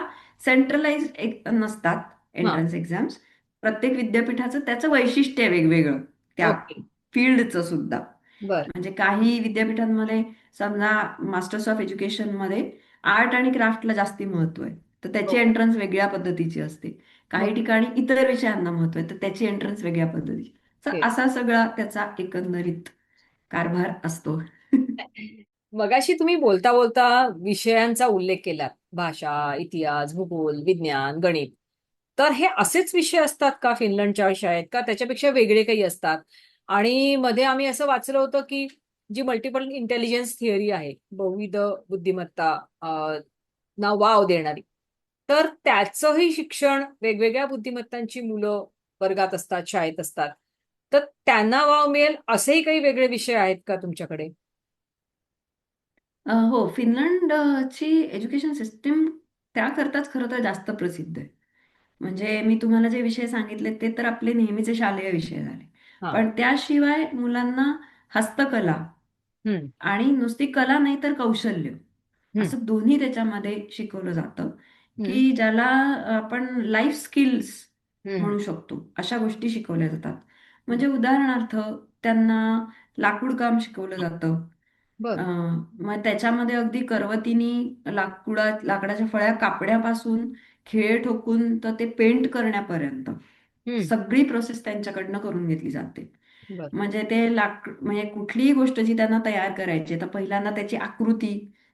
सेंट्रलाइज नसतात हा. Entrance exams. प्रत्येक विद्यापीठाचं त्याचं वैशिष्ट्य आहे वेगवेगळं त्या ओके. फील्डचं सुद्धा. बर. म्हणजे काही विद्यापीठांमध्ये समजा मास्टर्स ऑफ एज्युकेशनमध्ये आर्ट आणि क्राफ्टला जास्ती महत्व आहे, तर त्याची ओके. एंट्रन्स वेगळ्या पद्धतीची असते. काही बर. ठिकाणी इतर विषयांना महत्व आहे तर त्याची एंट्रन्स वेगळ्या पद्धतीची. तर असा सगळा त्याचा एकंदरीत कारभार असतो. मगाशी तुम्ही बोलता बोलता विषयांचा उल्लेख केला. भाषा, इतिहास, भूगोल, विज्ञान, गणित. तर हे असेच विषय असतात का फिनलंडच्या शाळेत, का त्याच्यापेक्षा वेगळे काही असतात? आणि मध्ये आम्ही असं वाचलं होतं की जी मल्टिपल इंटेलिजन्स थिअरी आहे, बहुविध बुद्धिमत्ता ना वाव देणारी, तर त्याचंही शिक्षण वेगवेगळ्या बुद्धिमत्तांची मुलं वर्गात असतात, शाळेत असतात. तर त्यांना वाव मिळेल असेही काही वेगळे विषय आहेत का तुमच्याकडे? हो, फिनलंडची एज्युकेशन सिस्टीम त्याकरताच खरं तर जास्त प्रसिद्ध आहे. म्हणजे मी तुम्हाला जे विषय सांगितले ते तर आपले नेहमीचे शालेय विषय झाले. हा. पण त्याशिवाय मुलांना हस्तकला हम्म. आणि नुसती कला नाही तर कौशल्य हम्म. असं दोन्ही त्याच्यामध्ये शिकवलं जातं. हम्म. की ज्याला आपण लाईफ स्किल्स हम्म. म्हणू शकतो अशा गोष्टी शिकवल्या जातात. हम्म. म्हणजे उदाहरणार्थ त्यांना लाकूड काम शिकवलं जातं. बर. मग त्याच्यामध्ये अगदी करवतीनी लाकडाच्या फळ्या कापण्यापासून खिळे ठोकून तर ते पेंट करण्यापर्यंत हम्म. सगळी प्रोसेस त्यांच्याकडनं करून घेतली जाते. बर. म्हणजे ते म्हणजे कुठलीही गोष्ट जी त्यांना तयार करायची आहे, तर पहिल्यांदा त्याची आकृती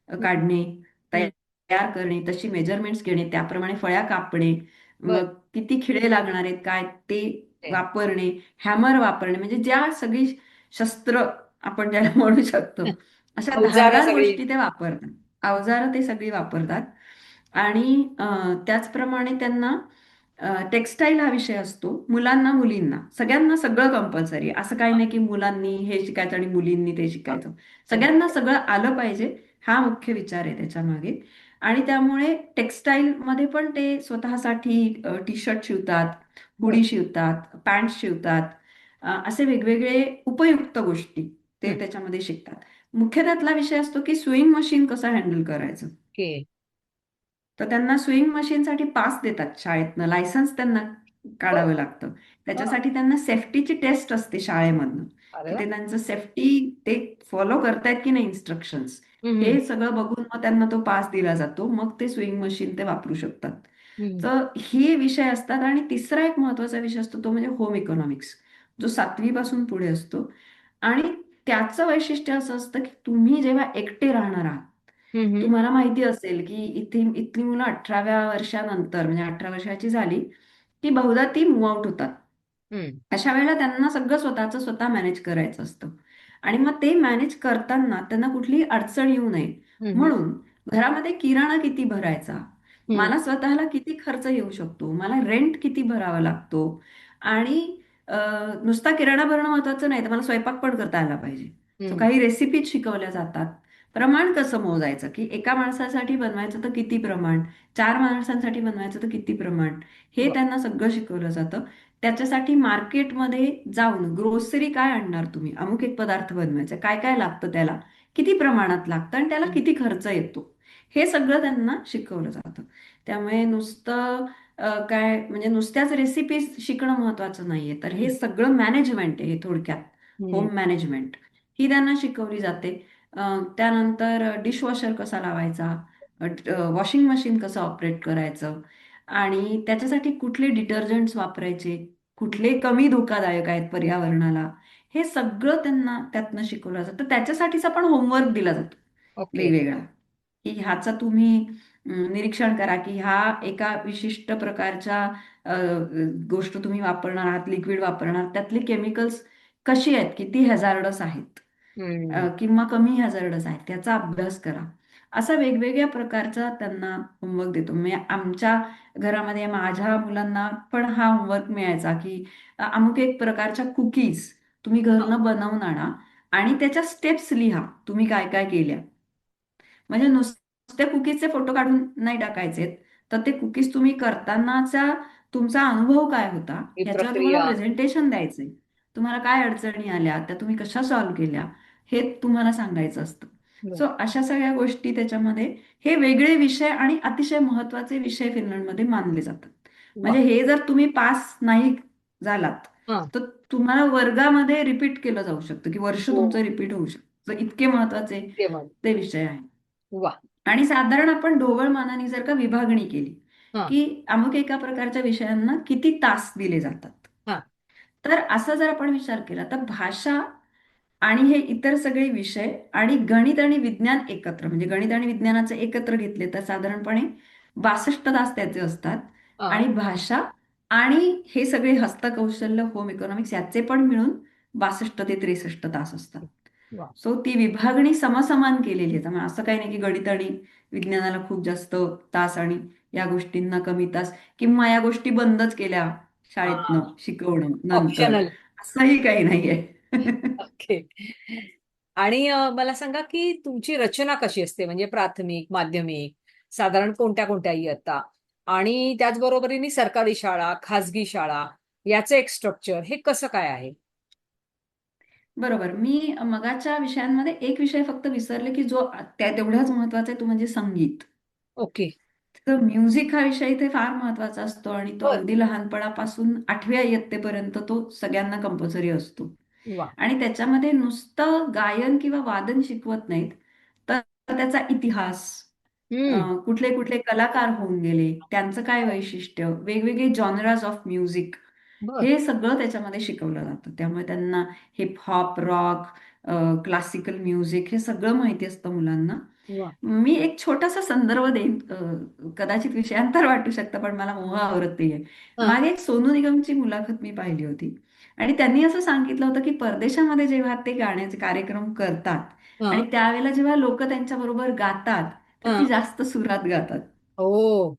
हम्म. काढणे, हम्म. तयार करणे, तशी मेजरमेंट्स घेणे, त्याप्रमाणे फळ्या कापणे, बर. मग किती खिळे लागणार आहेत काय ते ते. वापरणे, हॅमर वापरणे, म्हणजे ज्या सगळी शस्त्र आपण ज्याला म्हणू शकतो अशा अवजारा धारदार सगळी. गोष्टी ते वापरतात. अवजारं ते सगळी वापरतात. आणि त्याचप्रमाणे त्यांना टेक्स्टाईल हा विषय असतो. मुलांना मुलींना सगळ्यांना सगळं कंपल्सरी. असं काही नाही की मुलांनी हे शिकायचं आणि मुलींनी ते शिकायचं. सगळ्यांना सगळं आलं पाहिजे हा मुख्य विचार आहे त्याच्या मागे. आणि त्यामुळे टेक्स्टाईल मध्ये पण ते स्वतःसाठी टी शर्ट शिवतात, बर. हुडी शिवतात, पॅन्ट शिवतात. असे वेगवेगळे उपयुक्त गोष्टी ते हम्म. त्याच्यामध्ये शिकतात. मुख्य त्यातला विषय असतो की स्विंग मशीन कसं हँडल करायचं. ओके. तर त्यांना स्विंग मशीनसाठी पास देतात शाळेतनं, लायसन्स त्यांना बर. काढावं लागतं. हा. त्याच्यासाठी त्यांना सेफ्टीची टेस्ट असते शाळेमधनं, अरे की वा. ते त्यांचं सेफ्टी ते फॉलो करतायत की नाही इन्स्ट्रक्शन्स, हम्म. हे सगळं बघून मग त्यांना तो पास दिला जातो. मग ते स्विंग मशीन ते वापरू शकतात. हम्म. तर हे विषय असतात. आणि तिसरा एक महत्वाचा विषय असतो तो म्हणजे होम इकॉनॉमिक्स, जो 7वी पासून पुढे असतो. आणि त्याचं वैशिष्ट्य असं असतं की तुम्ही जेव्हा एकटे राहणार आहात, हम्म. तुम्हाला माहिती असेल की इथे इथली मुलं 18व्या वर्षानंतर म्हणजे 18 वर्षाची झाली की बहुधा ती मूव आउट होतात. हम्म. अशा वेळेला त्यांना सगळं स्वतःचं स्वतः मॅनेज करायचं असतं. आणि मग ते मॅनेज करताना त्यांना कुठलीही अडचण येऊ नये हम्म. म्हणून घरामध्ये किराणा किती भरायचा, हम्म. मला स्वतःला किती खर्च येऊ शकतो, मला रेंट किती भरावा लागतो, आणि नुसता किराणा भरणं महत्वाचं नाही तर मला स्वयंपाक पण करता आला पाहिजे. सो हम्म. काही रेसिपीज शिकवल्या जातात. प्रमाण कसं मोजायचं की एका माणसासाठी बनवायचं तर किती प्रमाण, 4 माणसांसाठी बनवायचं तर किती प्रमाण, हे बर. त्यांना सगळं शिकवलं जातं. त्याच्यासाठी मार्केटमध्ये जाऊन ग्रोसरी काय आणणार तुम्ही, अमुक एक पदार्थ बनवायचा, काय काय लागतं त्याला, किती प्रमाणात लागतं आणि त्याला किती खर्च येतो, हे सगळं त्यांना शिकवलं जातं. त्यामुळे नुसतं काय म्हणजे नुसत्याच रेसिपीज शिकणं महत्वाचं नाहीये, तर हे सगळं मॅनेजमेंट आहे, हे थोडक्यात हम्म. होम मॅनेजमेंट ही त्यांना शिकवली जाते. त्यानंतर डिशवॉशर कसा लावायचा, वॉशिंग मशीन कसं ऑपरेट करायचं आणि त्याच्यासाठी कुठले डिटर्जंट्स वापरायचे, कुठले कमी धोकादायक आहेत पर्यावरणाला, हे सगळं त्यांना त्यातनं शिकवलं जातं. त्याच्यासाठीच आपण होमवर्क दिला जातो ओके. वेगवेगळा, की ह्याचं तुम्ही निरीक्षण करा की ह्या एका विशिष्ट प्रकारच्या गोष्ट तुम्ही वापरणार आहात, लिक्विड वापरणार, त्यातले केमिकल्स कशी आहेत, किती हॅझार्डस आहेत हम्म. किंवा कमी हॅझार्डस आहेत, त्याचा अभ्यास करा. असा वेगवेगळ्या प्रकारचा त्यांना होमवर्क देतो. म्हणजे आमच्या घरामध्ये माझ्या मुलांना पण हा होमवर्क मिळायचा की अमुक एक प्रकारच्या कुकीज तुम्ही घरनं बनवून आणा आणि त्याच्या स्टेप्स लिहा तुम्ही काय काय केल्या. म्हणजे नुसत्या कुकीजचे फोटो काढून नाही टाकायचे, तर ते कुकीज तुम्ही करतानाचा तुमचा अनुभव काय होता ही ह्याच्यावर तुम्हाला प्रक्रिया. प्रेझेंटेशन द्यायचंय. तुम्हाला काय अडचणी आल्या त्या तुम्ही कशा सॉल्व्ह केल्या हे तुम्हाला सांगायचं असतं. बर. सो अशा सगळ्या गोष्टी त्याच्यामध्ये, हे वेगळे विषय आणि अतिशय महत्वाचे विषय फिनलंडमध्ये मानले जातात. वा. म्हणजे हे जर तुम्ही पास नाही झालात हा. तर तुम्हाला वर्गामध्ये रिपीट केलं जाऊ शकतं, की वर्ष हो. तुमचं रिपीट होऊ शकतं, इतके महत्वाचे तेव्हा. ते विषय आहेत. वा. आणि साधारण आपण ढोबळमानाने जर का विभागणी केली हा. की अमुक एका प्रकारच्या विषयांना किती तास दिले जातात, हा. तर असा जर आपण विचार केला तर भाषा आणि हे इतर सगळे विषय आणि गणित आणि विज्ञान एकत्र, म्हणजे गणित आणि विज्ञानाचे एकत्र घेतले तर साधारणपणे 62 तास त्याचे असतात. हा. आणि भाषा आणि हे सगळे हस्तकौशल्य, होम इकॉनॉमिक्स याचे पण मिळून 62 ते 63 तास असतात. वा. सो ती विभागणी समसमान केलेली आहे. त्यामुळे असं काही नाही की गणित आणि विज्ञानाला खूप जास्त तास आणि या गोष्टींना कमी तास, किंवा या गोष्टी बंदच केल्या हा. शाळेतनं शिकवणं नंतर, ऑप्शनल. असंही काही नाहीये. ओके. आणि मला सांगा की तुमची रचना कशी असते, म्हणजे प्राथमिक, माध्यमिक, साधारण कोणत्या कोणत्या इयत्ता, आणि त्याचबरोबरीने सरकारी शाळा, खाजगी शाळा, याचं एक स्ट्रक्चर हे कसं काय आहे? बरोबर. मी मगाच्या विषयांमध्ये एक विषय फक्त विसरले की जो त्या तेवढ्याच महत्वाचा आहे, तो म्हणजे संगीत. ओके. तर म्युझिक हा विषय इथे फार महत्वाचा असतो आणि तो बर. अगदी लहानपणापासून 8व्या इयत्तेपर्यंत तो सगळ्यांना कंपल्सरी असतो. वा. आणि त्याच्यामध्ये नुसतं गायन किंवा वादन शिकवत नाहीत, तर त्याचा इतिहास, हम्म. कुठले कुठले कलाकार होऊन गेले, त्यांचं काय वैशिष्ट्य, वेगवेगळे जॉनराज ऑफ म्युझिक, बर. हे सगळं त्याच्यामध्ये शिकवलं जातं. त्यामुळे त्यांना heap hop, rock, classical music हे सगळं माहिती असतं मुलांना. वा. मी एक छोटासा संदर्भ देईन, कदाचित विषयांतर वाटू शकतं पण मला मोह आवृत्ती आहे. हा. मागे एक सोनू निगमची मुलाखत मी पाहिली होती आणि त्यांनी असं सांगितलं होतं की परदेशामध्ये जेव्हा ते गाण्याचे कार्यक्रम करतात हा. आणि त्यावेळेला जेव्हा लोक त्यांच्याबरोबर गातात तर हा. ती जास्त सुरात गातात. हो.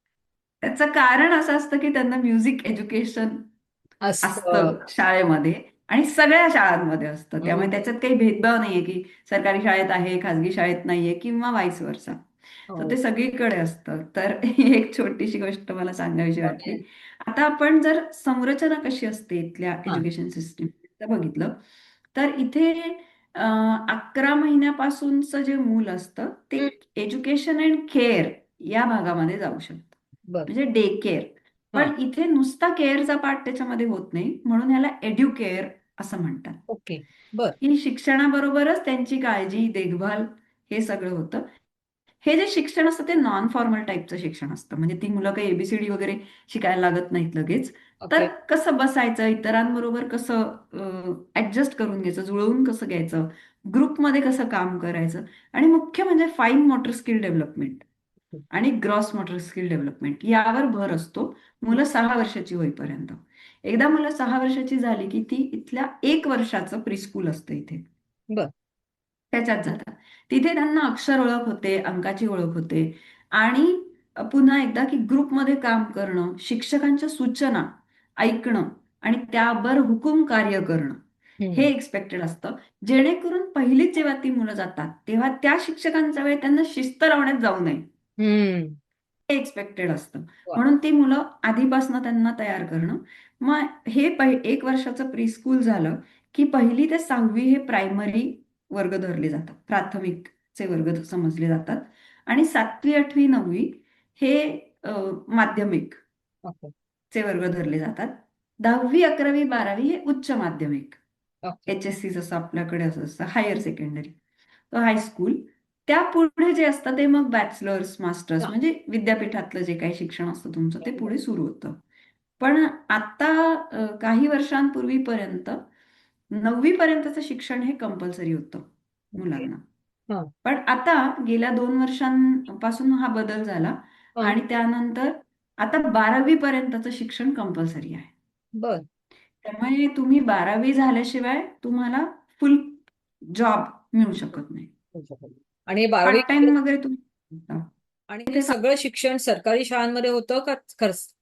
त्याचं कारण असं असतं की त्यांना म्युझिक एज्युकेशन असतं. असतं शाळेमध्ये आणि सगळ्या शाळांमध्ये असतं. त्यामुळे हम्म. त्याच्यात काही भेदभाव नाहीये की सरकारी शाळेत आहे, खाजगी शाळेत नाहीये किंवा व्हाईस वर्सा. तर ते हो. सगळीकडे असतं. तर ही एक छोटीशी गोष्ट मला सांगावीशी वाटली. आता आपण जर संरचना कशी असते इथल्या हा. एज्युकेशन सिस्टीम बघितलं, तर इथे 11 महिन्यापासूनचं जे मूल असतं ते हम्म. एज्युकेशन अँड केअर या भागामध्ये जाऊ शकतं, बर. म्हणजे डे केअर. हा. पण इथे नुसता केअरचा पार्ट त्याच्यामध्ये होत नाही, म्हणून ह्याला एड्युकेअर असं म्हणतात. ओके. बर. की शिक्षणाबरोबरच त्यांची काळजी, देखभाल हे सगळं होतं. हे जे शिक्षण असतं ते नॉन फॉर्मल टाईपचं शिक्षण असतं, म्हणजे ती मुलं काही एबीसीडी वगैरे शिकायला लागत नाहीत लगेच. तर ओके. कसं बसायचं, इतरांबरोबर कसं ऍडजस्ट करून घ्यायचं, जुळवून कसं घ्यायचं, ग्रुपमध्ये कसं काम करायचं, आणि मुख्य म्हणजे फाईन मोटर स्किल डेव्हलपमेंट आणि ग्रॉस मोटर स्किल डेव्हलपमेंट यावर भर असतो मुलं 6 वर्षाची होईपर्यंत. एकदा मुलं 6 वर्षाची झाली की ती इथल्या 1 वर्षाचं प्रीस्कूल असतं इथे, बर. त्याच्यात जातात. तिथे त्यांना अक्षर ओळख होते, अंकाची ओळख होते आणि पुन्हा एकदा की ग्रुपमध्ये काम करणं, शिक्षकांच्या सूचना ऐकणं आणि त्यावर हुकूम कार्य करणं हे हम्म. एक्सपेक्टेड असतं. जेणेकरून पहिलीच जेव्हा ती मुलं जातात तेव्हा त्या शिक्षकांचा वेळ त्यांना शिस्त लावण्यात जाऊ नये हम्म. हे एक्सपेक्टेड असतं. वा. म्हणून ती मुलं आधीपासून त्यांना तयार करणं. मग हे 1 वर्षाचं प्री स्कूल झालं की 1ली ते 6वी हे प्रायमरी वर्ग धरले जातात, प्राथमिकचे वर्ग समजले जातात. आणि 7वी, 8वी, 9वी हे माध्यमिकचे ओके. वर्ग धरले जातात. 10वी, 11वी, 12वी हे उच्च माध्यमिक, ओके. HSC जसं आपल्याकडे असं असतं, हायर सेकंडरी, तो हायस्कूल. त्या पुढे जे असतं ते मग बॅचलर्स, मास्टर्स, हा. म्हणजे विद्यापीठातलं जे काही शिक्षण असतं तुमचं ते बरोबर. पुढे सुरू होतं. पण आता काही वर्षांपूर्वीपर्यंत 9वी पर्यंतचं शिक्षण हे कंपल्सरी होतं ओके. मुलांना. हा. पण आता गेल्या 2 वर्षांपासून हा बदल झाला हा. आणि त्यानंतर आता 12वी पर्यंतचं शिक्षण कंपल्सरी आहे. बर. त्यामुळे तुम्ही 12वी झाल्याशिवाय तुम्हाला फुल जॉब मिळू शकत नाही. आणि 12वी पार्ट टाइम वगैरे तुम्ही आणि हे ते सगळं शिक्षण सरकारी शाळांमध्ये होतं का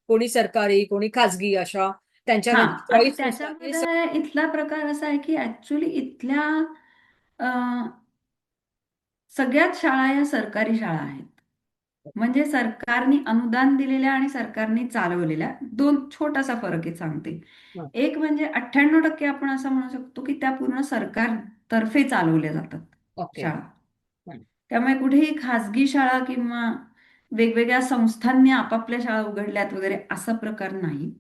कोणी सरकारी कोणी खाजगी अशा त्यांच्या हा, त्यांच्या आता चॉईस नुसार हे त्याच्यामध्ये इथला प्रकार असा आहे की ऍक्च्युली इथल्या अ, सगळ्याच शाळा या सरकारी शाळा आहेत. म्हणजे सरकारने अनुदान दिलेल्या आणि सरकारने चालवलेल्या दोन छोटासा फरक आहे सांगते. हा. एक म्हणजे 98% आपण असं म्हणू शकतो की त्या पूर्ण सरकारतर्फे चालवल्या जातात ओके. शाळा. हा. त्यामुळे कुठेही खाजगी शाळा किंवा वेगवेगळ्या संस्थांनी आपापल्या शाळा उघडल्यात वगैरे असा प्रकार नाही.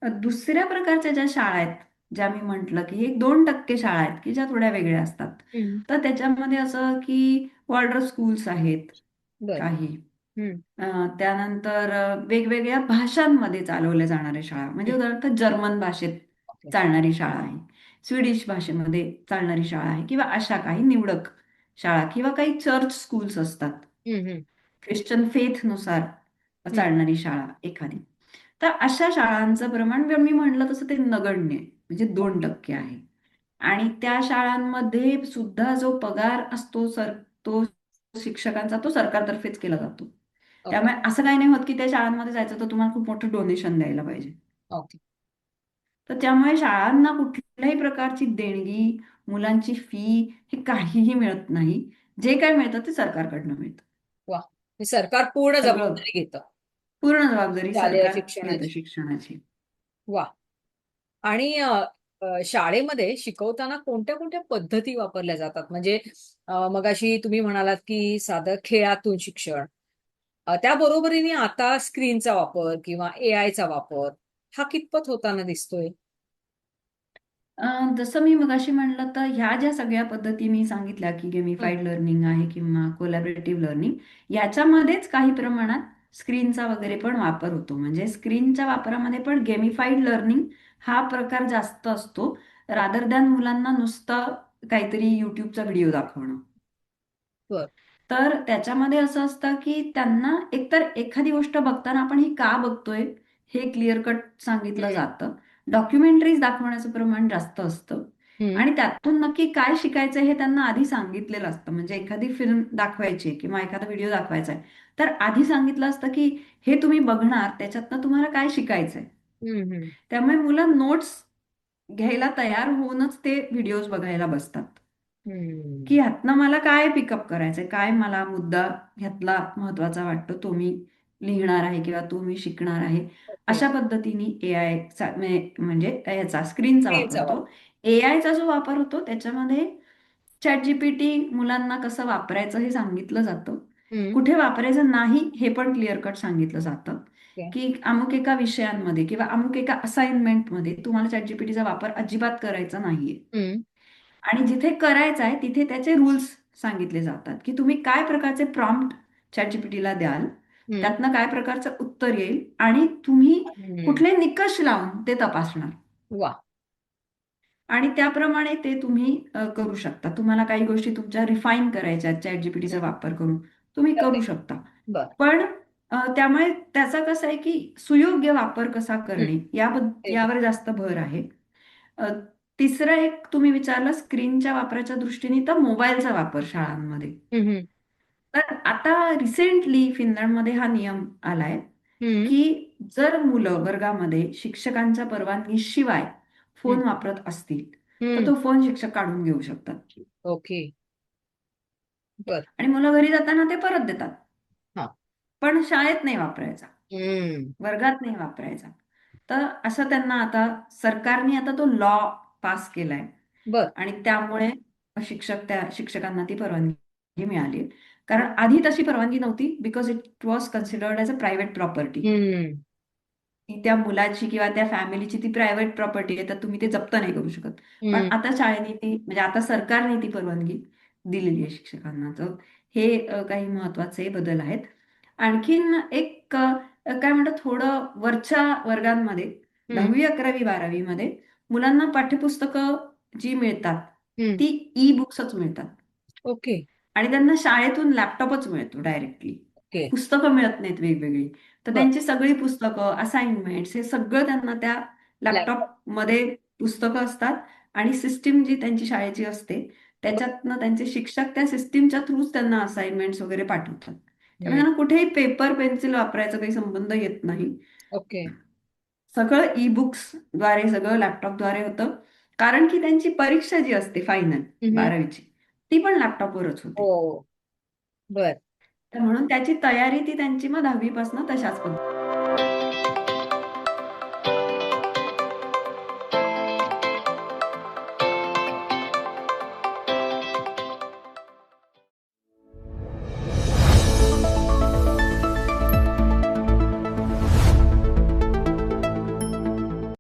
दुसऱ्या प्रकारच्या ज्या शाळा आहेत, ज्या मी म्हटलं की एक 2% शाळा आहेत की ज्या थोड्या वेगळ्या असतात. हम्म. तर त्याच्यामध्ये असं की वॉर्डर स्कूल्स आहेत बर. काही. हम्म. त्यानंतर वेगवेगळ्या भाषांमध्ये चालवल्या जाणाऱ्या शाळा, म्हणजे हम्म. उदाहरणार्थ जर्मन भाषेत ओके. चालणारी शाळा आहे, स्वीडिश भाषेमध्ये चालणारी शाळा आहे, किंवा अशा काही निवडक शाळा, किंवा काही चर्च स्कूल्स असतात, हम्म. ख्रिश्चन फेथनुसार हम्म. चालणारी शाळा एखादी. तर अशा शाळांचं प्रमाण मी म्हणलं तसं ते नगण्य आहे, म्हणजे 2% आहे. आणि त्या शाळांमध्ये सुद्धा जो पगार असतो तो शिक्षकांचा तो सरकारतर्फेच केला जातो. ओके. त्यामुळे असं काही नाही होत की त्या शाळांमध्ये जायचं तर तुम्हाला खूप मोठं डोनेशन द्यायला पाहिजे. ओके. तर त्यामुळे शाळांना कुठल्याही प्रकारची देणगी, मुलांची फी हे काहीही मिळत नाही. जे काय मिळतं ते सरकारकडनं मिळतं. वा. हे सरकार पूर्ण सगळं जबाबदारी घेतं पूर्ण जबाबदारी शालेय सरकार घेतं शिक्षणाची. शिक्षणाची. वा. आणि शाळेमध्ये शिकवताना कोणत्या कोणत्या पद्धती वापरल्या जातात म्हणजे मगाशी तुम्ही म्हणालात की साधं खेळातून शिक्षण त्या बरोबरीने आता स्क्रीनचा वापर किंवा AI चा वापर हा कितपत होताना दिसतोय. जसं मी मगाशी म्हणलं, तर ह्या ज्या सगळ्या पद्धती मी सांगितल्या की हं. गेमिफाईड लर्निंग आहे किंवा कोलॅबरेटिव्ह लर्निंग, याच्यामध्येच काही प्रमाणात स्क्रीनचा वगैरे पण वापर होतो. म्हणजे स्क्रीनच्या वापरामध्ये पण गेमिफाईड लर्निंग हा प्रकार जास्त असतो, रादर दॅन मुलांना नुसतं काहीतरी युट्यूबचा व्हिडिओ दाखवणं. बर. तर त्याच्यामध्ये असं असतं की त्यांना एकतर एखादी गोष्ट बघताना आपण ही का बघतोय हे क्लिअर कट सांगितलं हं. जातं. डॉक्युमेंटरीज दाखवण्याचं प्रमाण जास्त असतं. हं. आणि त्यातून नक्की काय शिकायचं हे त्यांना आधी सांगितलेलं असतं. म्हणजे एखादी फिल्म दाखवायची किंवा एखादा व्हिडिओ दाखवायचा आहे, तर आधी सांगितलं असतं की हे तुम्ही बघणार, त्याच्यातनं तुम्हाला काय शिकायचंय. हं. त्यामुळे मुलं नोट्स घ्यायला तयार होऊनच ते व्हिडिओज बघायला बसतात. की हं. ह्यातनं मला काय पिकअप करायचंय, काय मला मुद्दा ह्यातला महत्वाचा वाटतो, तो मी लिहिणार आहे किंवा तो मी शिकणार आहे. ओके. अशा पद्धतीने एआय म्हणजे याचा स्क्रीनचा वापर स्क्रीनचा होतो. वापर. एआयचा जो वापर होतो त्याच्यामध्ये चॅट जीपीटी मुलांना कसं वापरायचं हे सांगितलं जातं. हं. कुठे वापरायचं नाही हे पण क्लिअर कट सांगितलं जातं. ओके. की अमुक एका विषयांमध्ये किंवा अमुक एका असाइनमेंटमध्ये तुम्हाला चॅट जीपीटीचा वापर अजिबात करायचा नाहीये. हं. आणि जिथे करायचं आहे तिथे त्याचे रूल्स सांगितले जातात की तुम्ही काय प्रकारचे प्रॉम्प्ट ChatGPT ला द्याल, हं. त्यातनं काय प्रकारचं उत्तर येईल, आणि तुम्ही हं. कुठले निकष लावून ते तपासणार. वा. आणि त्याप्रमाणे ते तुम्ही करू शकता. तुम्हाला काही गोष्टी तुमच्या रिफाईन करायच्या आहेत ChatGPTचा हं. वापर करून, तुम्ही तर ते करू शकता. बर. पण त्यामुळे त्याचा कसं आहे की सुयोग्य वापर कसा हं. करणे ते यावर जास्त भर आहे. अ, तिसरं एक तुम्ही विचारलं स्क्रीनच्या वापराच्या दृष्टीने, तर मोबाईलचा वापर शाळांमध्ये. हं. तर आता रिसेंटली फिनलंडमध्ये हा नियम आलाय हं. की जर मुलं वर्गामध्ये शिक्षकांच्या परवानगीशिवाय हं. फोन वापरत असतील, तर हं. तो फोन शिक्षक काढून घेऊ शकतात. ओके. बर. आणि मुलं घरी जाताना ते परत देतात. हा. पण शाळेत नाही वापरायचा, हं. वर्गात नाही वापरायचा. तर असं त्यांना आता सरकारने आता तो लॉ पास केलाय बर. आणि त्यामुळे शिक्षकांना ती परवानगी मिळाली. कारण आधी तशी परवानगी नव्हती, because it was considered as a private property. हम्म. ती त्या मुलाची किंवा त्या फॅमिलीची ती प्रायव्हेट प्रॉपर्टी आहे, तर तुम्ही ते जप्त नाही करू शकत. पण हम्म. आता शाळेने ती, म्हणजे आता सरकारने ती परवानगी दिलेली आहे शिक्षकांना. तर हे काही महत्वाचे बदल आहेत. आणखीन एक काय म्हणतात, थोडं वरच्या वर्गांमध्ये हम्म. 10वी, 11वी, 12वी मध्ये मुलांना पाठ्यपुस्तकं जी मिळतात हम्म. ती ई बुक्सच मिळतात. ओके. आणि त्यांना शाळेतून लॅपटॉपच मिळतो डायरेक्टली. ओके. पुस्तकं मिळत नाहीत वेगवेगळी. तर बर. त्यांची सगळी पुस्तकं, असाइनमेंट्स, हे सगळं त्यांना त्या लॅपटॉप. लॅपटॉपमध्ये पुस्तकं असतात. आणि सिस्टीम जी त्यांची शाळेची असते त्याच्यातनं त्यांचे शिक्षक त्या सिस्टीमच्या थ्रूच त्यांना असाइनमेंट्स वगैरे पाठवतात. त्यामुळे हम्म. त्यांना कुठेही पेपर पेन्सिल वापरायचा काही संबंध येत नाही. ओके. सगळं ई बुक्सद्वारे, सगळं लॅपटॉपद्वारे होतं. कारण की त्यांची परीक्षा जी असते फायनल हम्म. 12वीची, ती पण लॅपटॉपवरच होते. हो. बर. तर म्हणून त्याची तयारी ती त्यांची मग 10वी पासून तशाच पद्धतीने